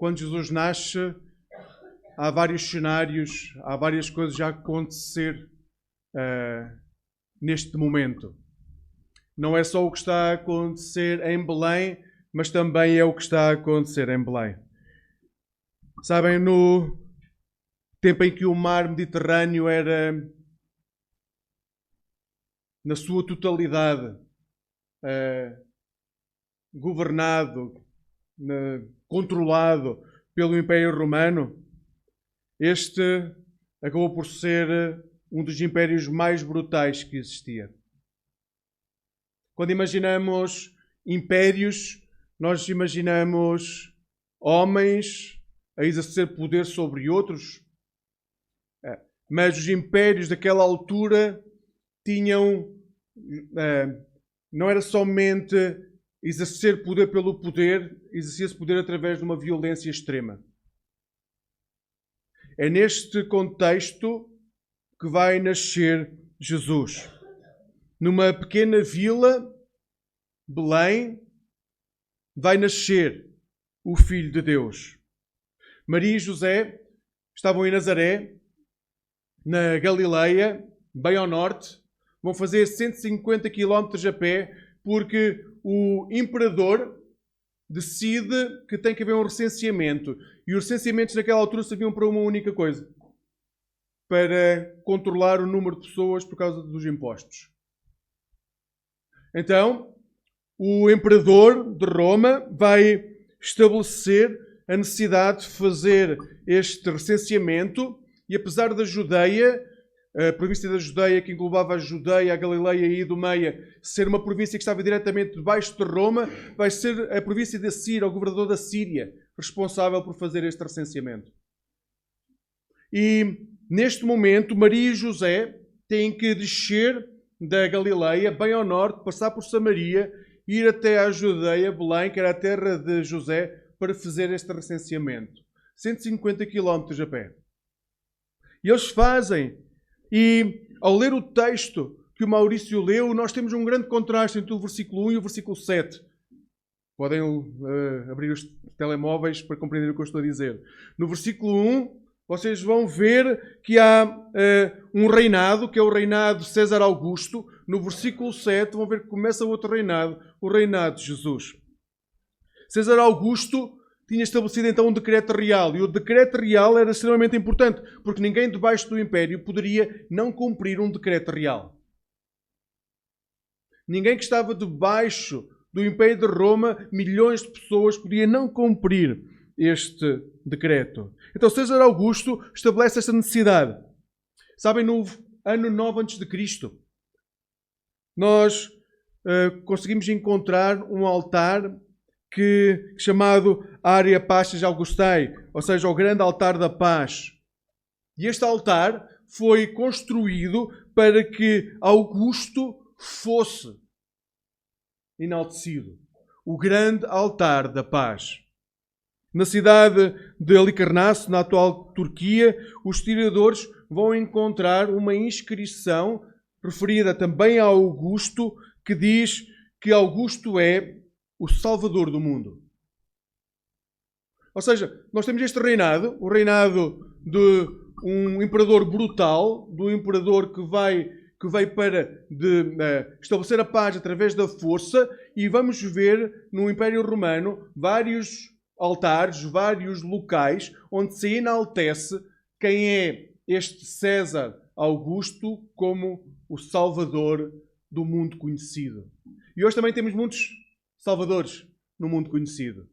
quando Jesus nasce, há vários cenários, há várias coisas a acontecer neste momento. Não é só o que está a acontecer em Belém, mas também é o que está a acontecer em Belém. Sabem, no tempo em que o mar Mediterrâneo era, na sua totalidade, governado, controlado pelo Império Romano, este acabou por ser um dos impérios mais brutais que existia. Quando imaginamos impérios, nós imaginamos homens a exercer poder sobre outros, mas os impérios daquela altura tinham, não era somente exercer poder pelo poder, exercia-se poder através de uma violência extrema. É neste contexto que vai nascer Jesus. Numa pequena vila, Belém, vai nascer o Filho de Deus. Maria e José estavam em Nazaré, na Galileia, bem ao norte. Vão fazer 150 km a pé, porque o imperador decide que tem que haver um recenseamento. E os recenseamentos naquela altura serviam para uma única coisa: para controlar o número de pessoas por causa dos impostos. Então, o imperador de Roma vai estabelecer a necessidade de fazer este recenseamento, e apesar da Judeia, a província da Judeia, que englobava a Judeia, a Galileia e a Idumeia, ser uma província que estava diretamente debaixo de Roma, vai ser a província da Síria, o governador da Síria, responsável por fazer este recenseamento. E, neste momento, Maria e José têm que descer da Galileia, bem ao norte, passar por Samaria, ir até à Judeia, Belém, que era a terra de José, para fazer este recenseamento. 150 km a pé. E eles fazem. E, ao ler o texto que o Maurício leu, nós temos um grande contraste entre o versículo 1 e o versículo 7. Podem abrir os telemóveis para compreender o que eu estou a dizer. No versículo 1, vocês vão ver que há um reinado, que é o reinado de César Augusto. No versículo 7, vão ver que começa outro reinado, o reinado de Jesus. César Augusto tinha estabelecido então um decreto real. E o decreto real era extremamente importante, porque ninguém debaixo do império poderia não cumprir um decreto real. Ninguém que estava debaixo do Império de Roma, milhões de pessoas, podia não cumprir este decreto. Então César Augusto estabelece esta necessidade. Sabem, no ano 9 a.C., nós conseguimos encontrar um altar chamado Aria Pastis Augustae, ou seja, o grande altar da paz. E este altar foi construído para que Augusto fosse enaltecido. O grande altar da paz. Na cidade de Halicarnasso, na atual Turquia, os historiadores vão encontrar uma inscrição referida também a Augusto, que diz que Augusto é o Salvador do mundo. Ou seja, nós temos este reinado, o reinado de um imperador brutal, do imperador que veio para estabelecer a paz através da força, e vamos ver no Império Romano vários altares, vários locais onde se enaltece quem é este César Augusto como o Salvador do mundo conhecido. E hoje também temos muitos salvadores no mundo conhecido.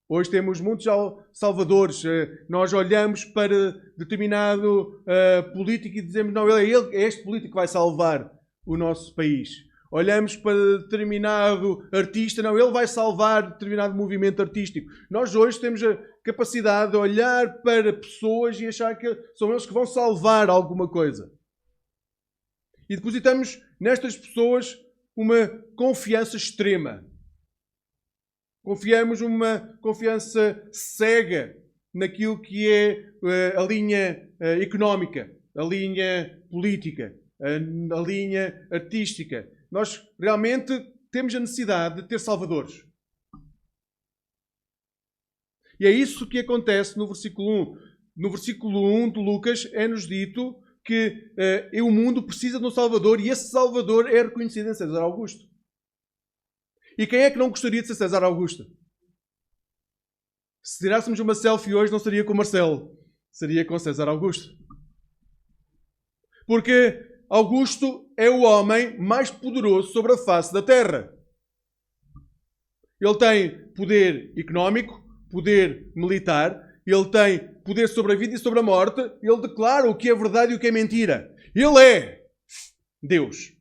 Hoje temos muitos salvadores. Nós olhamos para determinado político e dizemos: não, é este político que vai salvar o nosso país. Olhamos para determinado artista: não, ele vai salvar determinado movimento artístico. Nós hoje temos a capacidade de olhar para pessoas e achar que são eles que vão salvar alguma coisa. E depositamos nestas pessoas uma confiança extrema. Confiamos uma confiança cega naquilo que é a linha económica, a linha política, a linha artística. Nós realmente temos a necessidade de ter salvadores. E é isso que acontece no versículo 1. No versículo 1 de Lucas é-nos dito que o mundo precisa de um Salvador e esse Salvador é reconhecido em César Augusto. E quem é que não gostaria de ser César Augusto? Se tirássemos uma selfie hoje, não seria com Marcelo, seria com César Augusto. Porque Augusto é o homem mais poderoso sobre a face da terra. Ele tem poder económico, poder militar, ele tem poder sobre a vida e sobre a morte, ele declara o que é verdade e o que é mentira. Ele é Deus.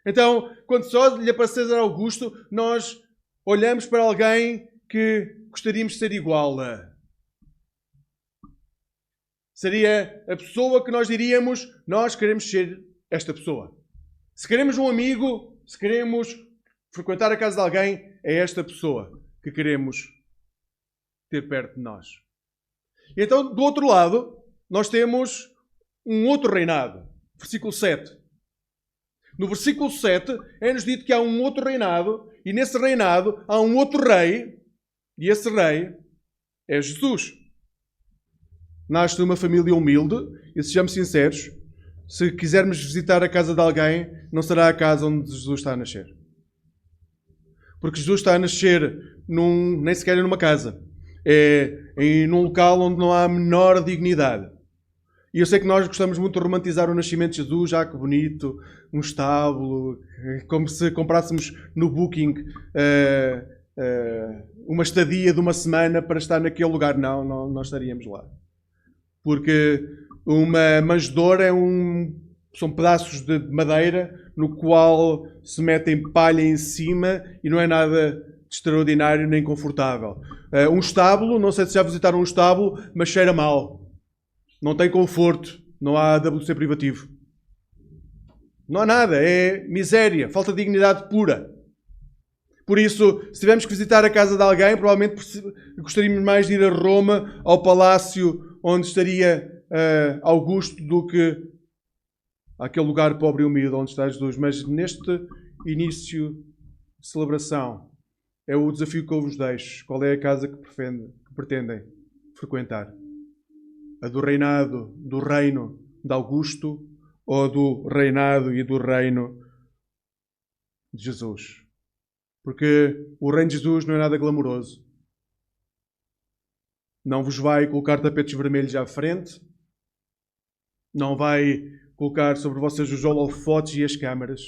Então, quando só lhe aparece César Augusto, nós olhamos para alguém que gostaríamos de ser igual a. Seria a pessoa que nós diríamos, nós queremos ser esta pessoa. Se queremos um amigo, se queremos frequentar a casa de alguém, é esta pessoa que queremos ter perto de nós. E então, do outro lado, nós temos um outro reinado. Versículo 7. No versículo 7, é-nos dito que há um outro reinado, e nesse reinado há um outro rei, e esse rei é Jesus. Nasce de uma família humilde, e sejamos sinceros, se quisermos visitar a casa de alguém, não será a casa onde Jesus está a nascer. Porque Jesus está a nascer nem sequer numa casa. É num local onde não há a menor dignidade. E eu sei que nós gostamos muito de romantizar o nascimento de Jesus, já que bonito, um estábulo, como se comprássemos no Booking uma estadia de uma semana para estar naquele lugar. Não estaríamos lá. Porque uma manjedoura são pedaços de madeira no qual se metem palha em cima e não é nada de extraordinário nem confortável. Um estábulo, não sei se já visitaram um estábulo, mas cheira mal. Não tem conforto, não há WC privativo. Não há nada, é miséria, falta de dignidade pura. Por isso, se tivermos que visitar a casa de alguém, provavelmente gostaríamos mais de ir a Roma, ao palácio onde estaria Augusto, do que àquele lugar pobre e humilde onde está Jesus. Mas neste início de celebração, é o desafio que eu vos deixo. Qual é a casa que pretendem frequentar? A do reinado, do reino de Augusto, ou do reinado e do reino de Jesus? Porque o reino de Jesus não é nada glamouroso. Não vos vai colocar tapetes vermelhos à frente. Não vai colocar sobre vocês os holofotes e as câmaras.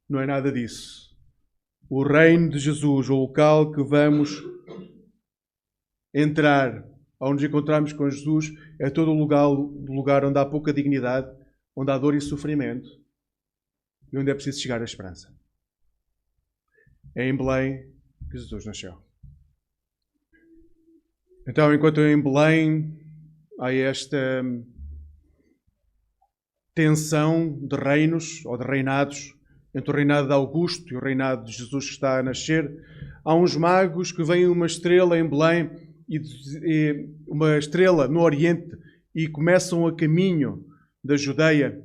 Não é nada disso. O reino de Jesus, o local que vamos entrar, onde nos encontramos com Jesus, é todo o lugar onde há pouca dignidade, onde há dor e sofrimento e onde é preciso chegar à esperança. É em Belém que Jesus nasceu. Então, enquanto em Belém há esta tensão de reinos ou de reinados, entre o reinado de Augusto e o reinado de Jesus que está a nascer, há uns magos que veem uma estrela em Belém e uma estrela no Oriente e começam a caminho da Judeia.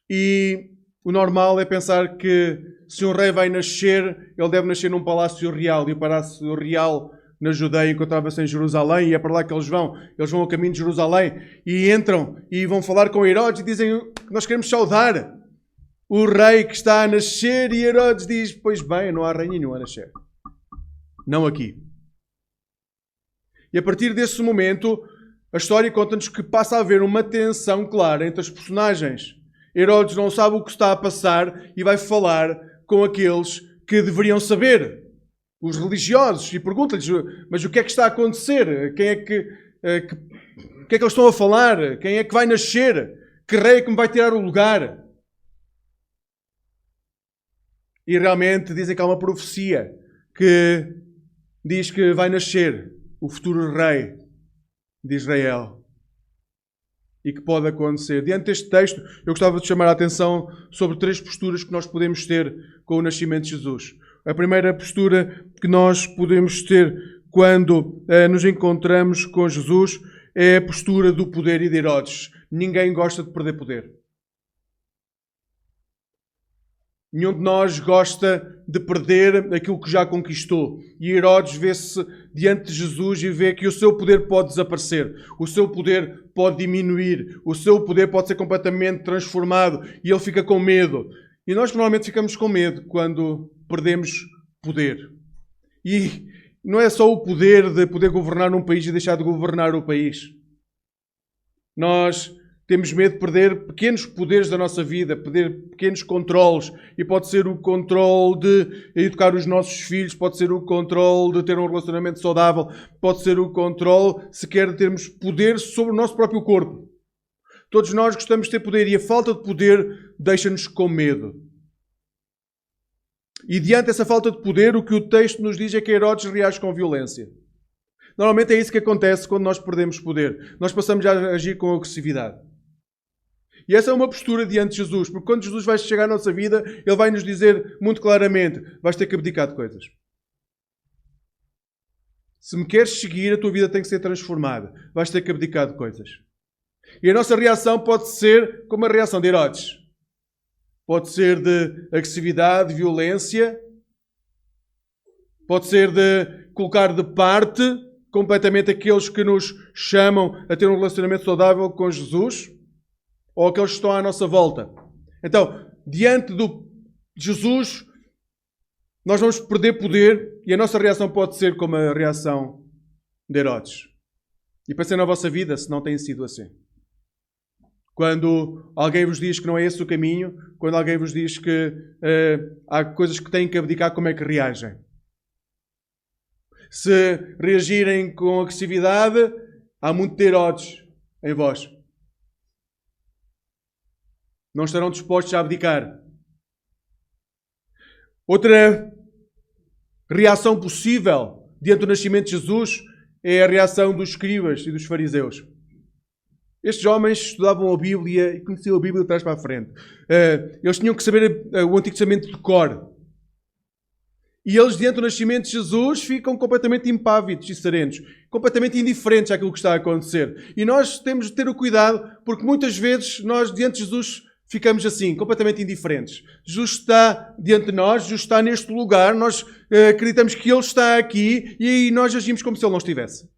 E o normal é pensar que se um rei vai nascer, ele deve nascer num palácio real. E o palácio real na Judeia encontrava-se em Jerusalém, e é para lá que eles vão. Eles vão ao caminho de Jerusalém e entram e vão falar com Herodes e dizem que nós queremos saudar o rei que está a nascer. E Herodes diz, pois bem, não há rei nenhum a nascer. Não aqui. E a partir desse momento, a história conta-nos que passa a haver uma tensão clara entre os personagens. Herodes não sabe o que está a passar e vai falar com aqueles que deveriam saber, os religiosos, e pergunta-lhes, mas o que é que está a acontecer? O que é que eles estão a falar? Quem é que vai nascer? Que rei é que me vai tirar o lugar? E realmente dizem que há uma profecia que diz que vai nascer o futuro rei de Israel. E que pode acontecer. Diante deste texto, eu gostava de chamar a atenção sobre 3 posturas que nós podemos ter com o nascimento de Jesus. A primeira postura que nós podemos ter quando nos encontramos com Jesus é a postura do poder e de Herodes. Ninguém gosta de perder poder. Nenhum de nós gosta de perder aquilo que já conquistou. E Herodes vê-se diante de Jesus e vê que o seu poder pode desaparecer. O seu poder pode diminuir. O seu poder pode ser completamente transformado. E ele fica com medo. E nós normalmente ficamos com medo quando perdemos poder. E não é só o poder de poder governar um país e deixar de governar o país. Nós temos medo de perder pequenos poderes da nossa vida, perder pequenos controles. E pode ser o controle de educar os nossos filhos, pode ser o controle de ter um relacionamento saudável, pode ser o controle, sequer, de termos poder sobre o nosso próprio corpo. Todos nós gostamos de ter poder e a falta de poder deixa-nos com medo. E diante dessa falta de poder, o que o texto nos diz é que Herodes reage com violência. Normalmente é isso que acontece quando nós perdemos poder. Nós passamos a agir com agressividade. E essa é uma postura diante de Jesus, porque quando Jesus vai chegar à nossa vida, Ele vai nos dizer muito claramente: vais ter que abdicar de coisas. Se me queres seguir, a tua vida tem que ser transformada. Vais ter que abdicar de coisas. E a nossa reação pode ser como a reação de Herodes. Pode ser de agressividade, de violência. Pode ser de colocar de parte completamente aqueles que nos chamam a ter um relacionamento saudável com Jesus. Ou aqueles que estão à nossa volta. Então, diante de Jesus, nós vamos perder poder e a nossa reação pode ser como a reação de Herodes. E pensem na vossa vida, se não tem sido assim. Quando alguém vos diz que não é esse o caminho, quando alguém vos diz que há coisas que têm que abdicar, como é que reagem? Se reagirem com agressividade, há muito de Herodes em vós. Não estarão dispostos a abdicar. Outra reação possível diante do nascimento de Jesus é a reação dos escribas e dos fariseus. Estes homens estudavam a Bíblia e conheciam a Bíblia de trás para a frente. Eles tinham que saber o Antigo Testamento de cor. E eles, diante do nascimento de Jesus, ficam completamente impávidos e serenos, completamente indiferentes àquilo que está a acontecer. E nós temos de ter o cuidado, porque muitas vezes nós, diante de Jesus, ficamos assim, completamente indiferentes. Jesus está diante de nós, Jesus está neste lugar, nós acreditamos que Ele está aqui e nós agimos como se Ele não estivesse.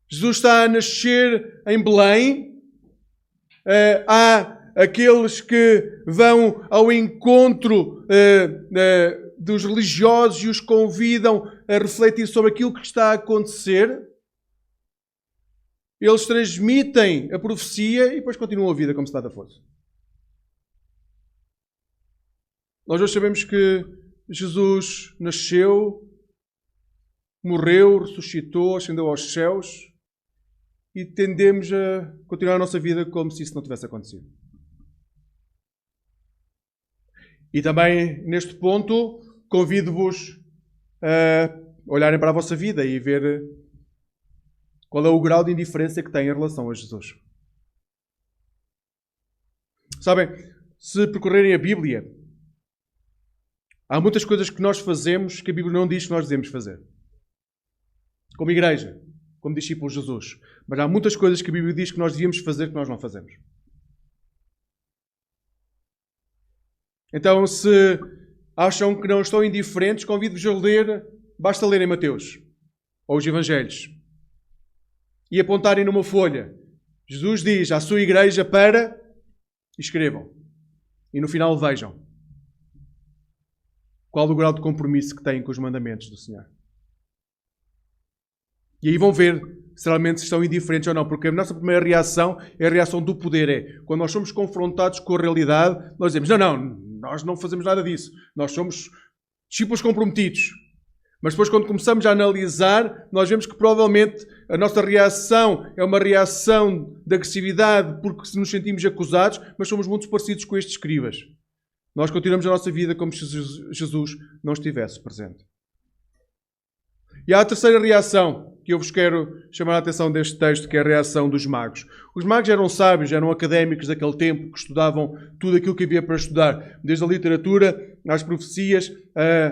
Jesus está a nascer em Belém. Há aqueles que vão ao encontro dos religiosos e os convidam a refletir sobre aquilo que está a acontecer. Eles transmitem a profecia e depois continuam a vida como se nada fosse. Nós hoje sabemos que Jesus nasceu, morreu, ressuscitou, ascendeu aos céus e tendemos a continuar a nossa vida como se isso não tivesse acontecido. E também, neste ponto, convido-vos a olharem para a vossa vida e ver qual é o grau de indiferença que têm em relação a Jesus. Sabem, se percorrerem a Bíblia, há muitas coisas que nós fazemos que a Bíblia não diz que nós devemos fazer. Como igreja, como discípulos de Jesus. Mas há muitas coisas que a Bíblia diz que nós devíamos fazer que nós não fazemos. Então, se acham que não estão indiferentes, convido-vos a ler, basta lerem Mateus, ou os Evangelhos, e apontarem numa folha. Jesus diz à sua igreja para... escrevam. E no final vejam qual o grau de compromisso que têm com os mandamentos do Senhor. E aí vão ver se realmente estão indiferentes ou não. Porque a nossa primeira reação é a reação do poder. Quando nós somos confrontados com a realidade, nós dizemos, não, nós não fazemos nada disso. Nós somos discípulos comprometidos. Mas depois, quando começamos a analisar, nós vemos que provavelmente a nossa reação é uma reação de agressividade porque nos sentimos acusados, mas somos muito parecidos com estes escribas. Nós continuamos a nossa vida como se Jesus não estivesse presente. E há a terceira reação que eu vos quero chamar a atenção deste texto, que é a reação dos magos. Os magos eram sábios, eram académicos daquele tempo, que estudavam tudo aquilo que havia para estudar. Desde a literatura, às profecias,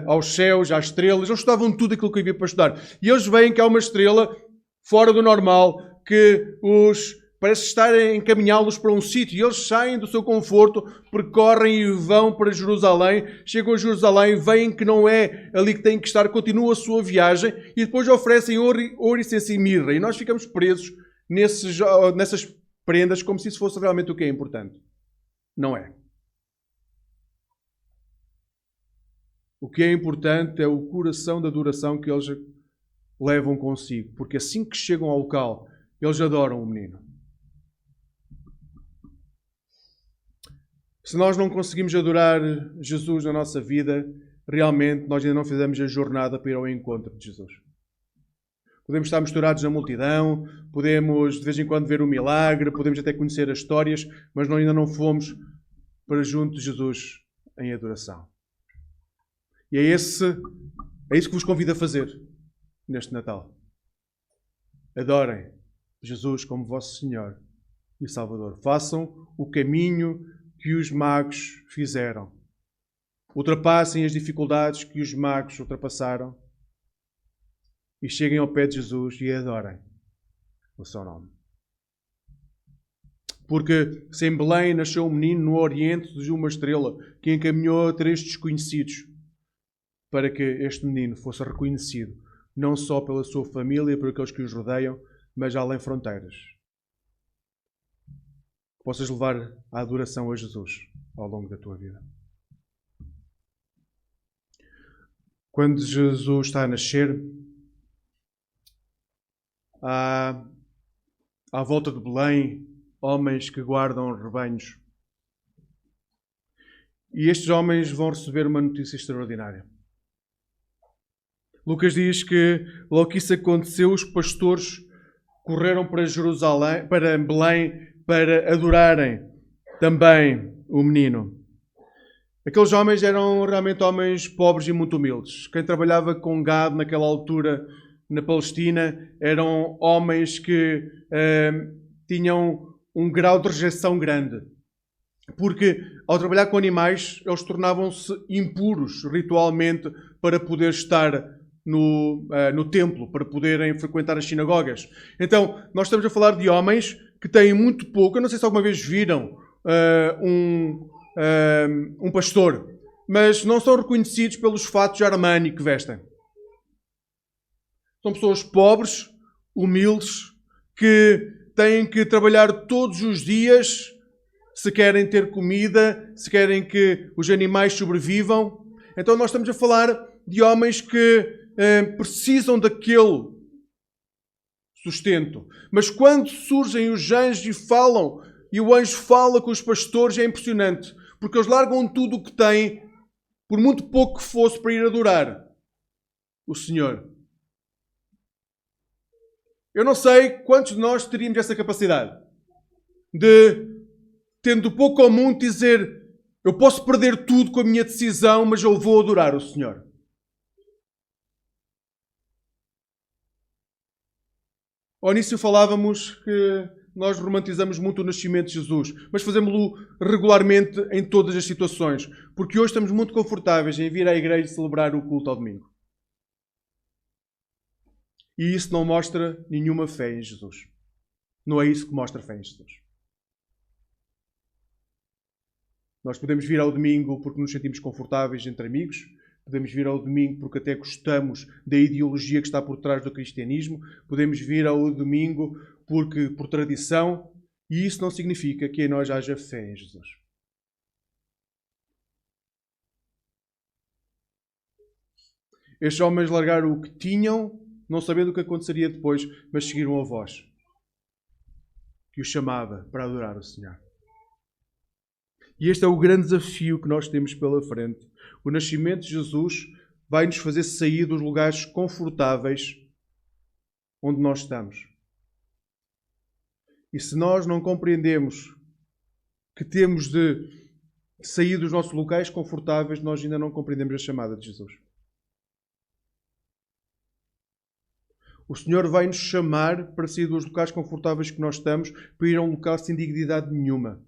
aos céus, às estrelas. Eles estudavam tudo aquilo que havia para estudar. E eles veem que há uma estrela fora do normal, que os parece estar a encaminhá-los para um sítio. E eles saem do seu conforto, percorrem e vão para Jerusalém. Chegam a Jerusalém, veem que não é ali que têm que estar, continuam a sua viagem e depois oferecem ouro, incenso e mirra. E nós ficamos presos nessas prendas como se isso fosse realmente o que é importante. Não é. O que é importante é o coração da adoração que eles levam consigo. Porque assim que chegam ao local, eles adoram o menino. Se nós não conseguimos adorar Jesus na nossa vida, realmente nós ainda não fizemos a jornada para ir ao encontro de Jesus. Podemos estar misturados na multidão, podemos de vez em quando ver o milagre, podemos até conhecer as histórias, mas nós ainda não fomos para junto de Jesus em adoração. E é isso que vos convido a fazer neste Natal. Adorem Jesus como vosso Senhor e Salvador. Façam o caminho que os magos fizeram. Ultrapassem as dificuldades que os magos ultrapassaram e cheguem ao pé de Jesus e adorem o seu nome. Porque se em Belém nasceu um menino, no Oriente surgiu uma estrela que encaminhou a 3 desconhecidos para que este menino fosse reconhecido não só pela sua família e por aqueles que os rodeiam, mas além fronteiras. Possas levar a adoração a Jesus ao longo da tua vida. Quando Jesus está a nascer, há à volta de Belém homens que guardam rebanhos. E estes homens vão receber uma notícia extraordinária. Lucas diz que logo que isso aconteceu, os pastores correram para Jerusalém, para Belém, para adorarem também o menino. Aqueles homens eram realmente homens pobres e muito humildes. Quem trabalhava com gado naquela altura na Palestina eram homens que tinham um grau de rejeição grande. Porque ao trabalhar com animais, eles tornavam-se impuros ritualmente para poder estar no templo, para poderem frequentar as sinagogas. Então, nós estamos a falar de homens que têm muito pouco. Eu não sei se alguma vez viram um pastor, mas não são reconhecidos pelos fatos de armani que vestem. São pessoas pobres, humildes, que têm que trabalhar todos os dias se querem ter comida, se querem que os animais sobrevivam. Então nós estamos a falar de homens que precisam daquele sustento. Mas quando surgem os anjos e falam, e o anjo fala com os pastores, é impressionante, porque eles largam tudo o que têm, por muito pouco que fosse, para ir adorar o Senhor. Eu não sei quantos de nós teríamos essa capacidade de, tendo pouco ao mundo, dizer: eu posso perder tudo com a minha decisão, mas eu vou adorar o Senhor. Ao início falávamos que nós romantizamos muito o nascimento de Jesus, mas fazemos-lo regularmente em todas as situações, porque hoje estamos muito confortáveis em vir à igreja celebrar o culto ao domingo. E isso não mostra nenhuma fé em Jesus. Não é isso que mostra fé em Jesus. Nós podemos vir ao domingo porque nos sentimos confortáveis entre amigos, podemos vir ao domingo porque até gostamos da ideologia que está por trás do cristianismo, podemos vir ao domingo porque por tradição, e isso não significa que em nós haja fé em Jesus. Estes homens largaram o que tinham, não sabendo o que aconteceria depois, mas seguiram a voz que os chamava para adorar o Senhor. E este é o grande desafio que nós temos pela frente. O nascimento de Jesus vai nos fazer sair dos lugares confortáveis onde nós estamos. E se nós não compreendemos que temos de sair dos nossos locais confortáveis, nós ainda não compreendemos a chamada de Jesus. O Senhor vai nos chamar para sair dos locais confortáveis que nós estamos, para ir a um local sem dignidade nenhuma.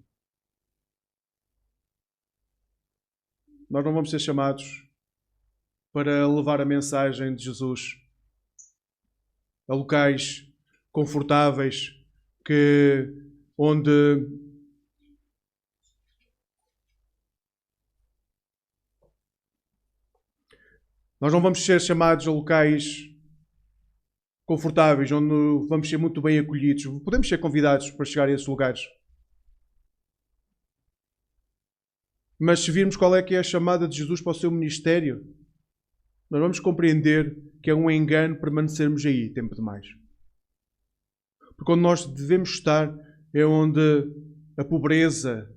Nós não vamos ser chamados para levar a mensagem de Jesus a locais confortáveis onde nós não vamos ser chamados a locais confortáveis, onde vamos ser muito bem acolhidos. Podemos ser convidados para chegar a esses lugares. Mas se virmos qual é que é a chamada de Jesus para o seu ministério, nós vamos compreender que é um engano permanecermos aí tempo demais. Porque onde nós devemos estar é onde a pobreza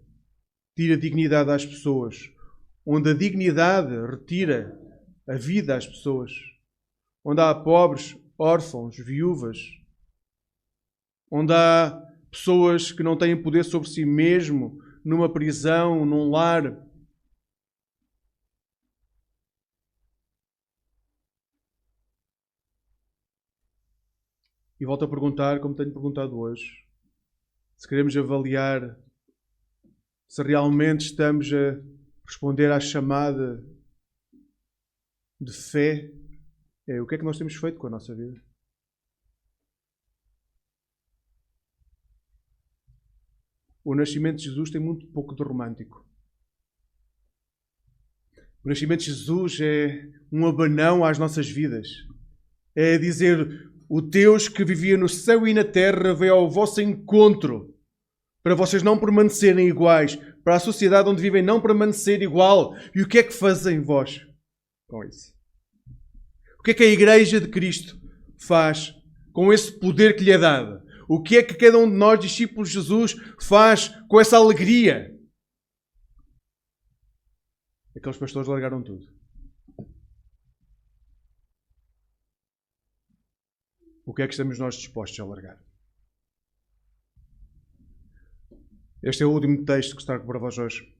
tira dignidade às pessoas, onde a dignidade retira a vida às pessoas, onde há pobres, órfãos, viúvas, onde há pessoas que não têm poder sobre si mesmo, numa prisão, num lar. E volto a perguntar, como tenho perguntado hoje, se queremos avaliar se realmente estamos a responder à chamada de fé, o que é que nós temos feito com a nossa vida? O nascimento de Jesus tem muito pouco de romântico. O nascimento de Jesus é um abanão às nossas vidas. É dizer, o Deus que vivia no céu e na terra veio ao vosso encontro para vocês não permanecerem iguais, para a sociedade onde vivem não permanecer igual. E o que é que fazem vós com isso? O que é que a Igreja de Cristo faz com esse poder que lhe é dado? O que é que cada um de nós, discípulos de Jesus, faz com essa alegria? Aqueles pastores largaram tudo. O que é que estamos nós dispostos a largar? Este é o último texto que está para vós hoje.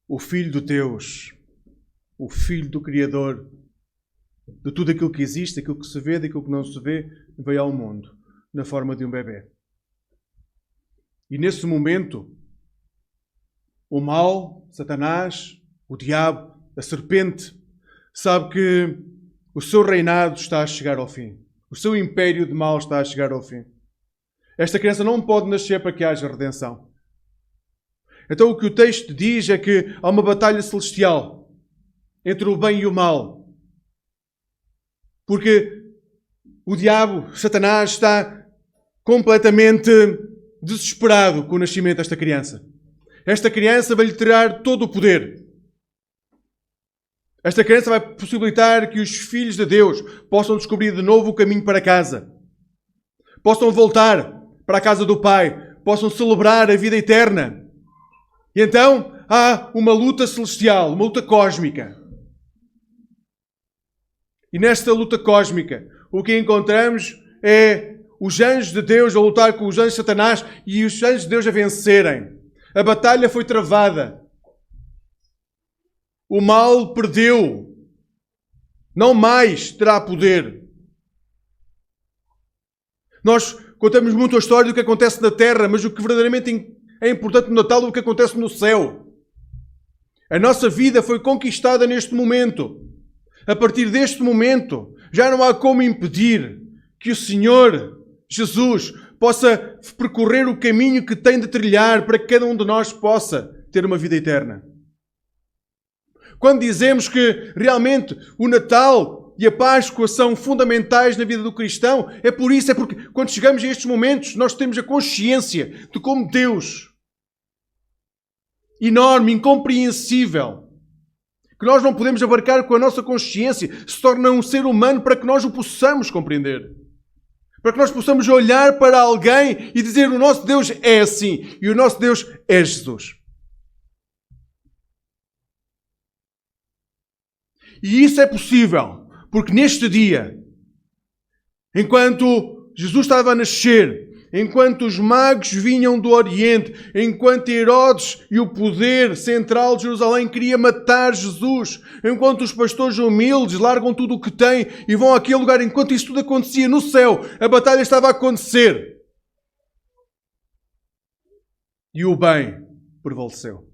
O Filho de Deus, o Filho do Criador, de tudo aquilo que existe, aquilo que se vê, daquilo que não se vê, veio ao mundo na forma de um bebê. E nesse momento, o mal, Satanás, o diabo, a serpente, sabe que o seu reinado está a chegar ao fim. O seu império de mal está a chegar ao fim. Esta criança não pode nascer para que haja redenção. Então o que o texto diz é que há uma batalha celestial entre o bem e o mal. Porque o diabo, Satanás, está completamente desesperado com o nascimento desta criança. Esta criança vai lhe tirar todo o poder. Esta criança vai possibilitar que os filhos de Deus possam descobrir de novo o caminho para casa. Possam voltar para a casa do Pai. Possam celebrar a vida eterna. E então há uma luta celestial, uma luta cósmica. E nesta luta cósmica, o que encontramos é os anjos de Deus a lutar com os anjos de Satanás e os anjos de Deus a vencerem. A batalha foi travada. O mal perdeu. Não mais terá poder. Nós contamos muito a história do que acontece na Terra, mas o que verdadeiramente é importante no Natal é o que acontece no céu. A nossa vida foi conquistada neste momento. A partir deste momento, já não há como impedir que o Senhor Jesus possa percorrer o caminho que tem de trilhar para que cada um de nós possa ter uma vida eterna. Quando dizemos que realmente o Natal e a Páscoa são fundamentais na vida do cristão, é por isso, é porque quando chegamos a estes momentos, nós temos a consciência de como Deus, enorme, incompreensível, que nós não podemos abarcar com a nossa consciência, se torna um ser humano para que nós o possamos compreender. Para que nós possamos olhar para alguém e dizer: o nosso Deus é assim e o nosso Deus é Jesus. E isso é possível, porque neste dia, enquanto Jesus estava a nascer, enquanto os magos vinham do Oriente, enquanto Herodes e o poder central de Jerusalém queria matar Jesus, enquanto os pastores humildes largam tudo o que têm e vão àquele lugar, enquanto isso tudo acontecia no céu, a batalha estava a acontecer. E o bem prevaleceu.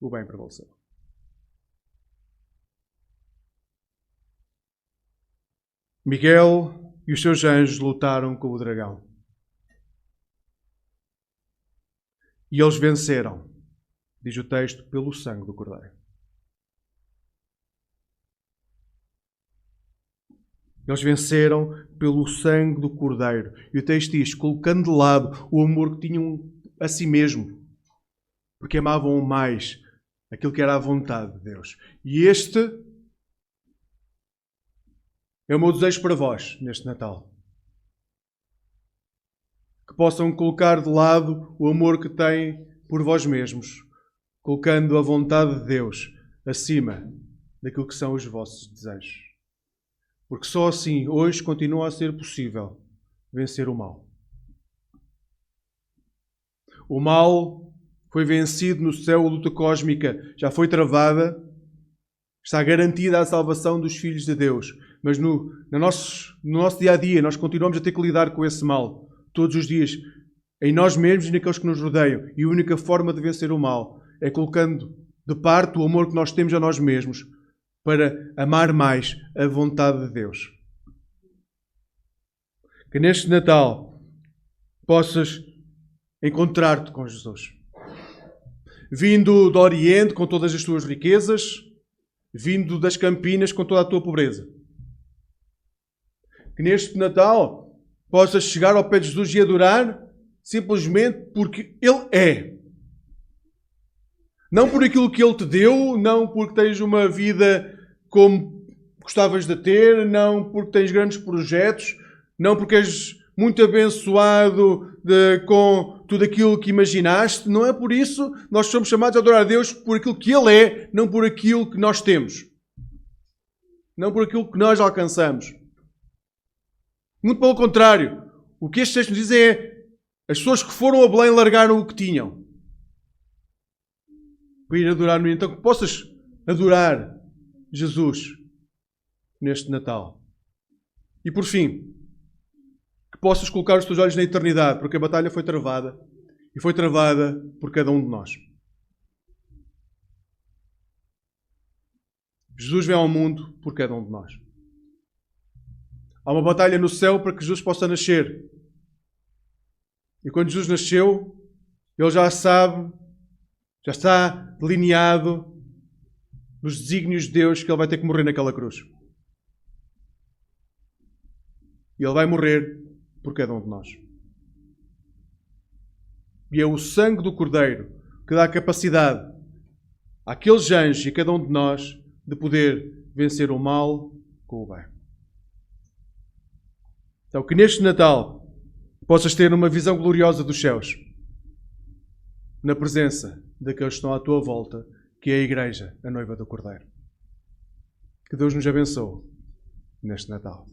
o bem prevaleceu. Miguel e os seus anjos lutaram com o dragão. E eles venceram, diz o texto, pelo sangue do Cordeiro. Eles venceram pelo sangue do Cordeiro. E o texto diz, colocando de lado o amor que tinham a si mesmo, porque amavam mais aquilo que era a vontade de Deus. E este é o meu desejo para vós neste Natal. Que possam colocar de lado o amor que têm por vós mesmos, colocando a vontade de Deus acima daquilo que são os vossos desejos. Porque só assim hoje continua a ser possível vencer o mal. O mal foi vencido no céu, a luta cósmica já foi travada, está garantida a salvação dos filhos de Deus. Mas no nosso dia a dia nós continuamos a ter que lidar com esse mal todos os dias, em nós mesmos e naqueles que nos rodeiam. E a única forma de vencer o mal é colocando de parte o amor que nós temos a nós mesmos para amar mais a vontade de Deus. Que neste Natal possas encontrar-te com Jesus. Vindo do Oriente com todas as tuas riquezas, vindo das Campinas com toda a tua pobreza. Que neste Natal possas chegar ao pé de Jesus e adorar simplesmente porque Ele é. Não por aquilo que Ele te deu, não porque tens uma vida como gostavas de ter, não porque tens grandes projetos, não porque és muito abençoado com tudo aquilo que imaginaste. Não é por isso. Nós somos chamados a adorar a Deus por aquilo que Ele é, não por aquilo que nós temos. Não por aquilo que nós alcançamos. Muito pelo contrário. O que este texto nos diz é as pessoas que foram a Belém largaram o que tinham para ir adorar no Então que possas adorar Jesus neste Natal. E por fim, que possas colocar os teus olhos na eternidade, porque a batalha foi travada e foi travada por cada um de nós. Jesus vem ao mundo por cada um de nós. Há uma batalha no céu para que Jesus possa nascer. E quando Jesus nasceu, Ele já sabe, já está delineado nos desígnios de Deus que Ele vai ter que morrer naquela cruz. E Ele vai morrer por cada um de nós. E é o sangue do Cordeiro que dá a capacidade àqueles anjos e a cada um de nós de poder vencer o mal com o bem. Então, que neste Natal possas ter uma visão gloriosa dos céus, na presença daqueles que estão à tua volta, que é a Igreja, a noiva do Cordeiro. Que Deus nos abençoe neste Natal.